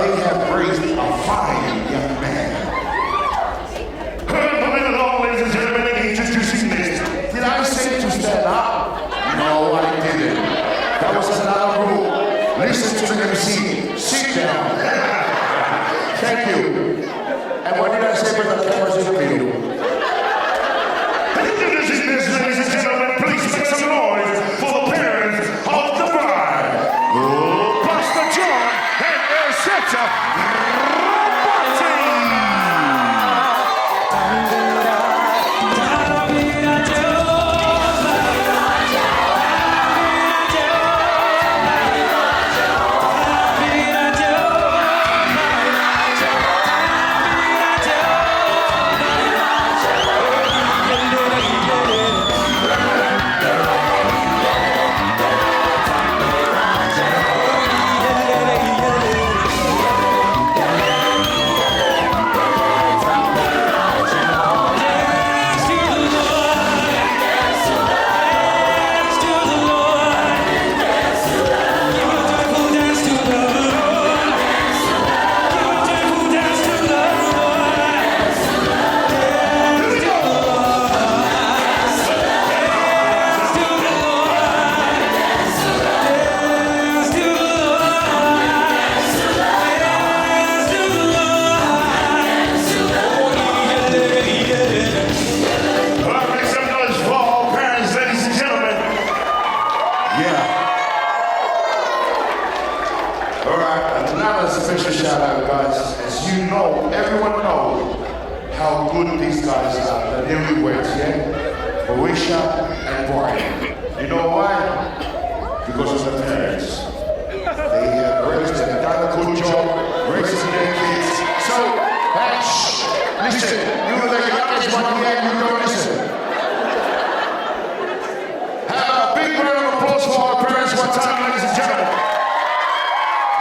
they have raised a fine young man. Permit along, ladies and gentlemen, introducing this. Did I say to stand up? No, I didn't. That was another rule. Listen to the MC. Sit down. Thank you. And what did I say for the cameras in the video? Introducing this, ladies and gentlemen, please make some noise for the parents of the bride. Pastor John and their sister, Ropati. How good these guys are, the Newlyweds, yeah? Moesha and Brian. You know why? Because of the parents. They have raised and done a good job raising their kids. So, hey, shh, listen, you are the youngest one here, you don't listen. Have a big round of applause for our parents one time, ladies and gentlemen.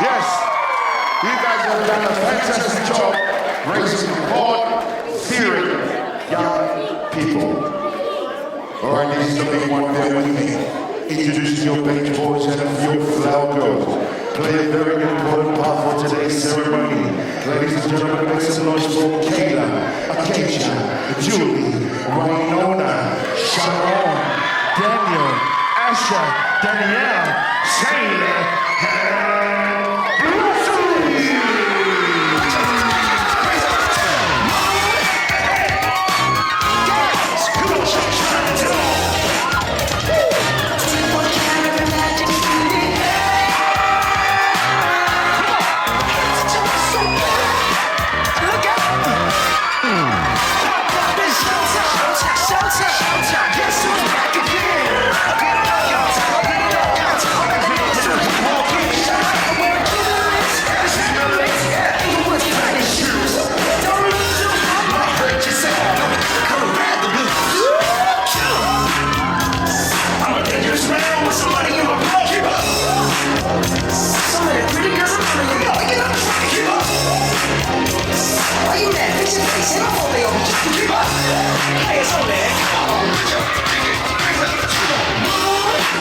Yes, you guys have done a fantastic job raising God-fearing young people. All right, this is the big one there with me. Introducing your page boys and your flower girls. Play a very important part for today's ceremony. Ladies and gentlemen, make some noise for Kayla, Acacia, Julie, Winona, Sharon, Daniel, Asha, Danielle, Sala, and Latu.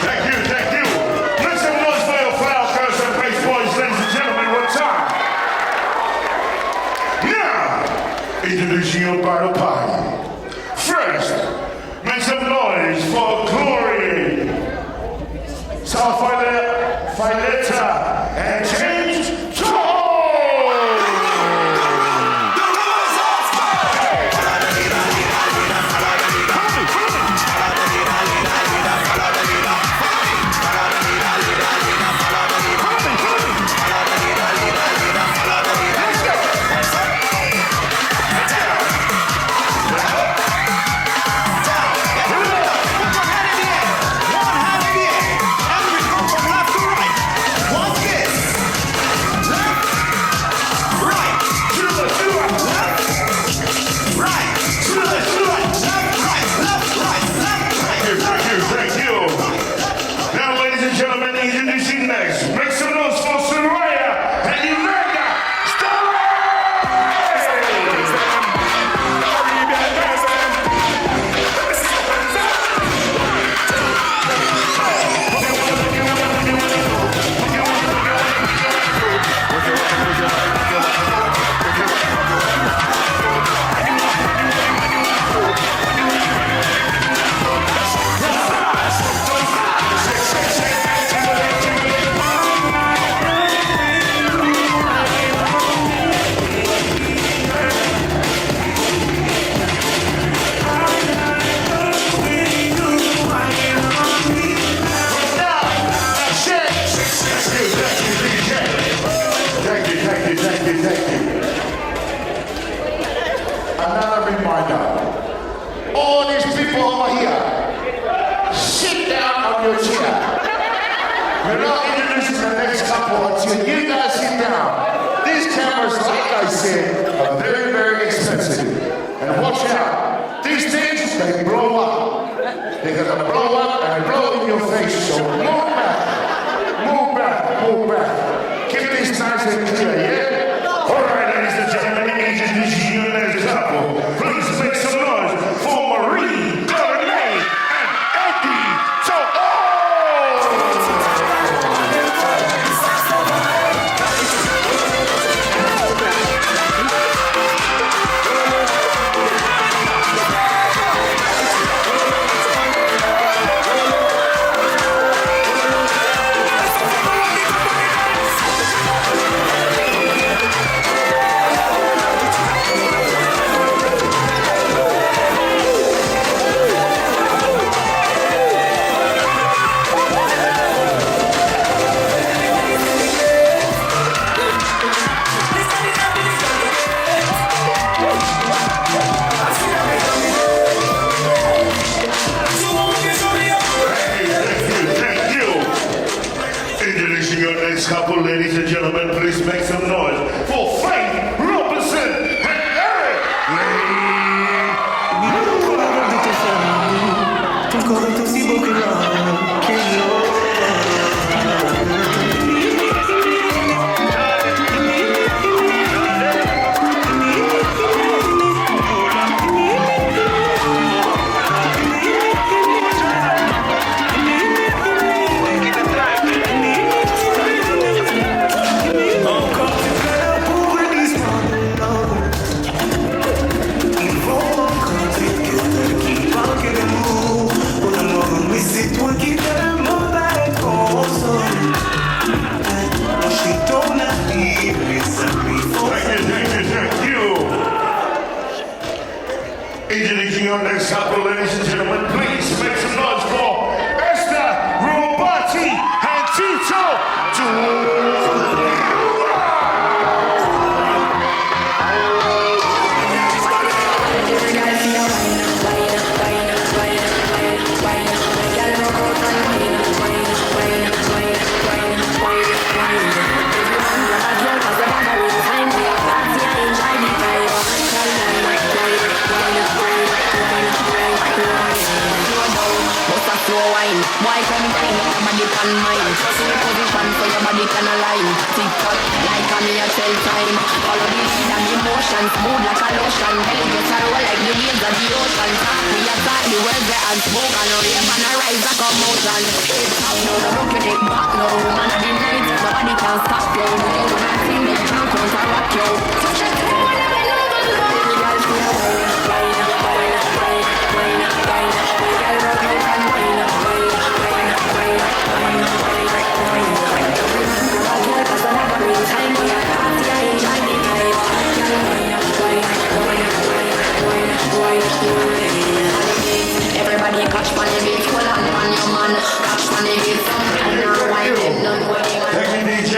Thank you. Make some noise for your flower girls and bass boys, ladies and gentlemen, one time. Now, introducing your bridal party. First, make some noise for Glory, South Fileta, and James Jones. Let's go. make some noise for Faith Robertson and Eric Introducing your next couple, ladies and gentlemen, please make some noise for Esther, Ropati, and Tito. Why come down, your body can mine. See the position so your body can align. Tick tock, like on your cell time. Follow the lead and emotion, smooth like a lotion. Belly just a roll like the waves of the ocean. We attack the words that unspoken. No rave and a rise like a mountain. Head top, no, no look at it back, no. Man of the night, nobody can stop you. You do nothing, they can't counteract you. So check it out, whenever you know what to do. Baby girl, feel wine, wine, wine, wine, wine, wine. Baby girl, rock out and wine, wine. Everybody catch money beat, hold on your man. Catch money beat, Thank you, DJ.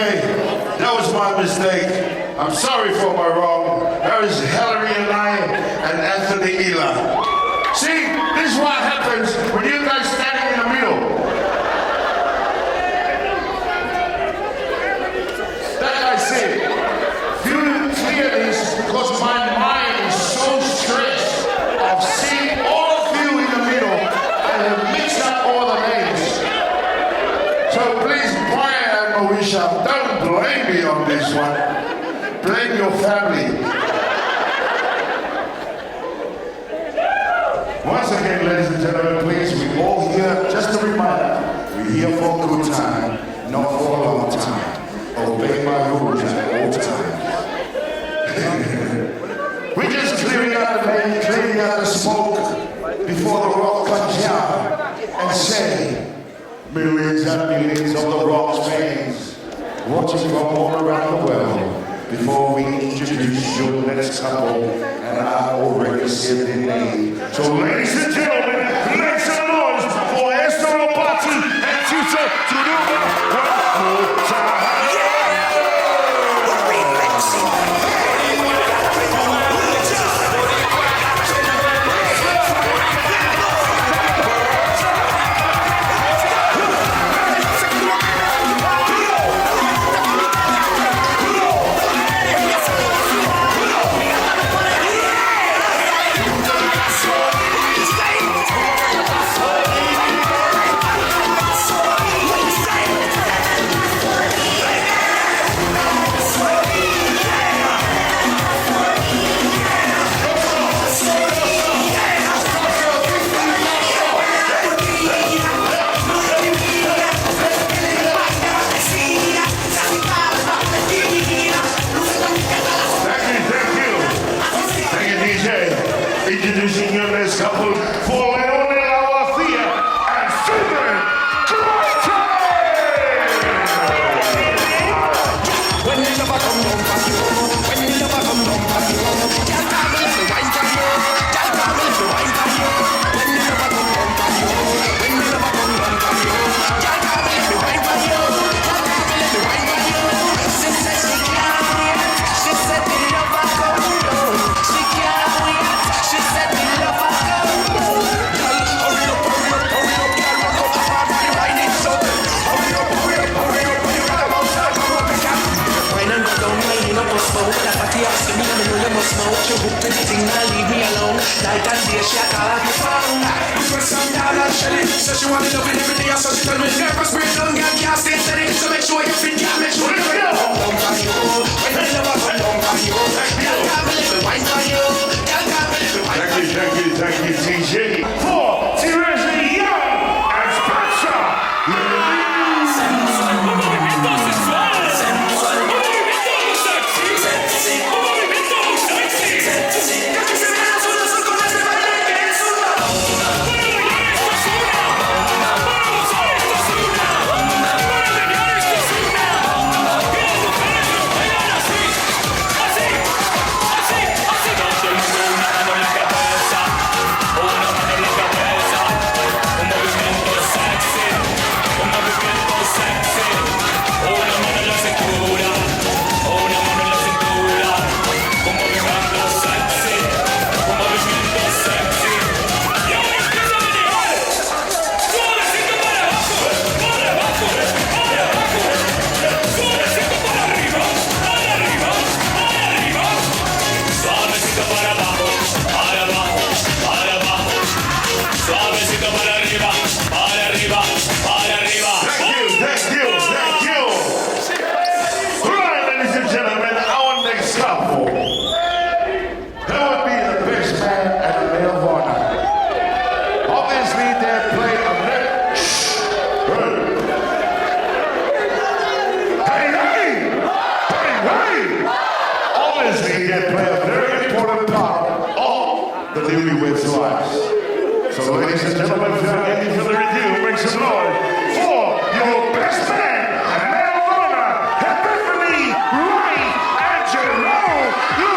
That was my mistake. I'm sorry for my wrong. That was Hillary and I and Anthony Ela. See, this is what happens when you guys standing in the middle. That I said, you clear this because my mind is so stressed of seeing all of you in the middle and have mixed up all the names. So please, Brian and Moesha, don't blame me on this one. Blame your family. Once again, ladies and gentlemen, please, we all here, just a reminder, we're here for a good time, not for a long time. Obey my rules at all times. We're just clearing out the name, clearing out the smoke before the rock comes down and say, millions and millions of the rock's fans watching from all around the world. Before we introduce your next couple, and I already said the name. So, ladies and gentlemen, make some noise for Esther Ropati and Tito to do it one more time. Introducing your next couple for Leonel Alafia and Susan Ropati. When you never come down from you, when you never come down from you, just travel if you wine from you, just travel if you wine from you. When you never come down from you, when you never come down from you, just travel if you wine from you, just travel if you wine from you. She said she can't wait, she said the lover come down, she can't wait. She said the love I go. Hurry up, girl, run up the party, wine it so. Hurry up, you run them outside, come up and wine and go down. smoke. That party ask me, I know you must smoke. You hook to the thing, now leave me alone. Night and day, she a call out my phone. Request some down and Shelly. So she want to love it every day, so she tell me never spray down, girl, can't stay steady. So make sure you fit, yeah, make sure you fit. Come down for you. When you love her, come down for you. Girl, can't believe me, wine for you. Girl, can't believe me, wine for you. Thank you, TJ. For seriously young and special. The Newlyweds lives. So ladies and gentlemen, without any further ado, make some noise for your best man and male honor, Epiphany, Wright, and Jerome Latu.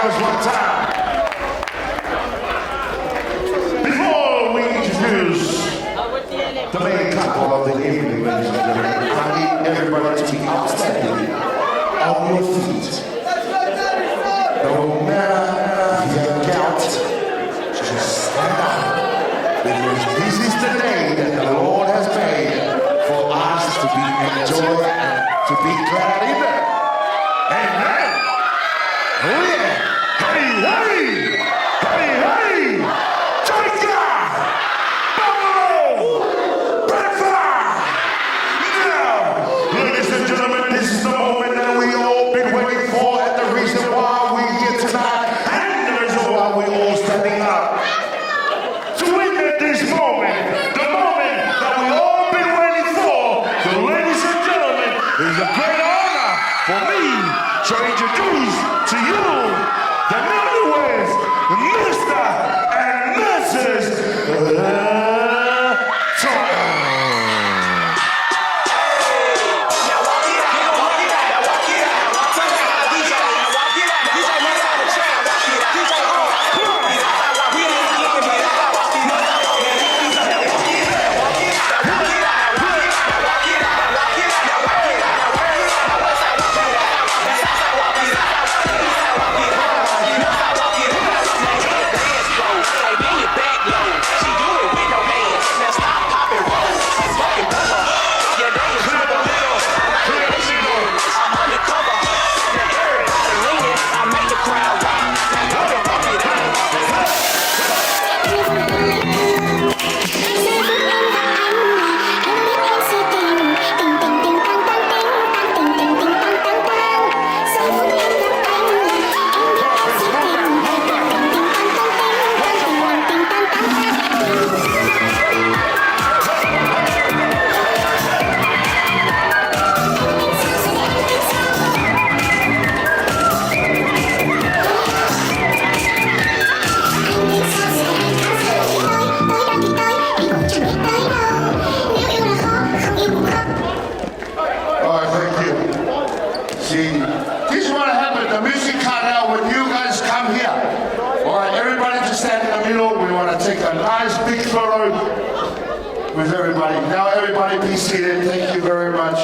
One time. Before we introduce the main couple of the evening, ladies and gentlemen, I need everybody to be outstanding on your feet. No matter your gout, just stand up. Because this is the day that the Lord has made for us to be enjoyed and to be glad in it. Amen. Oh yeah. Hey, hey! Hey, hey! Jamaica! Buffalo! Bedford! Now, ladies and gentlemen, this is the moment that we all been waiting for and the reason why we're here tonight and the reason why we're all standing up. To witness this moment, the moment that we all been waiting for. So ladies and gentlemen, it is a great honor for me to introduce to you the Newlyweds, Mr. everybody. Now everybody be seated. Thank you very much.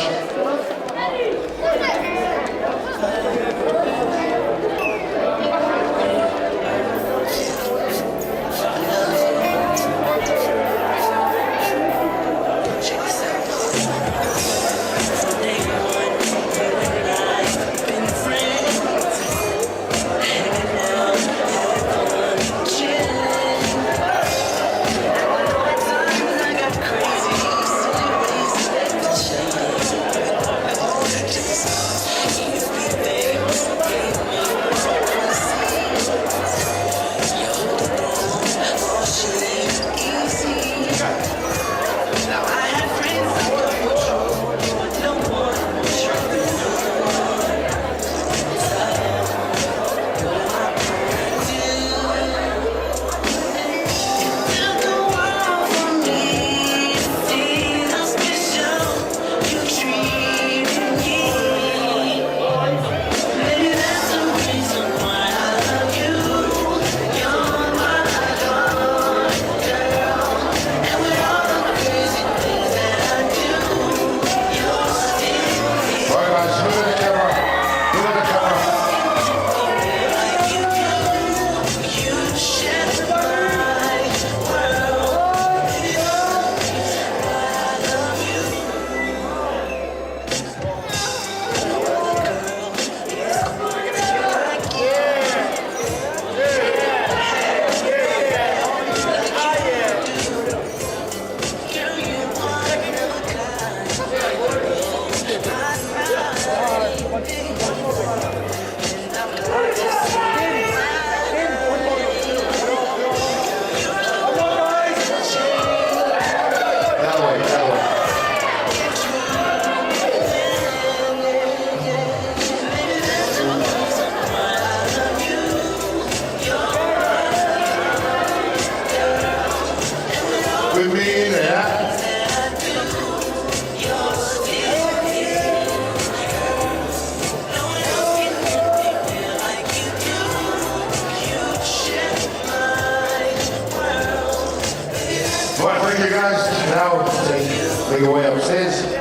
Well, thank you guys. Now, make your way upstairs.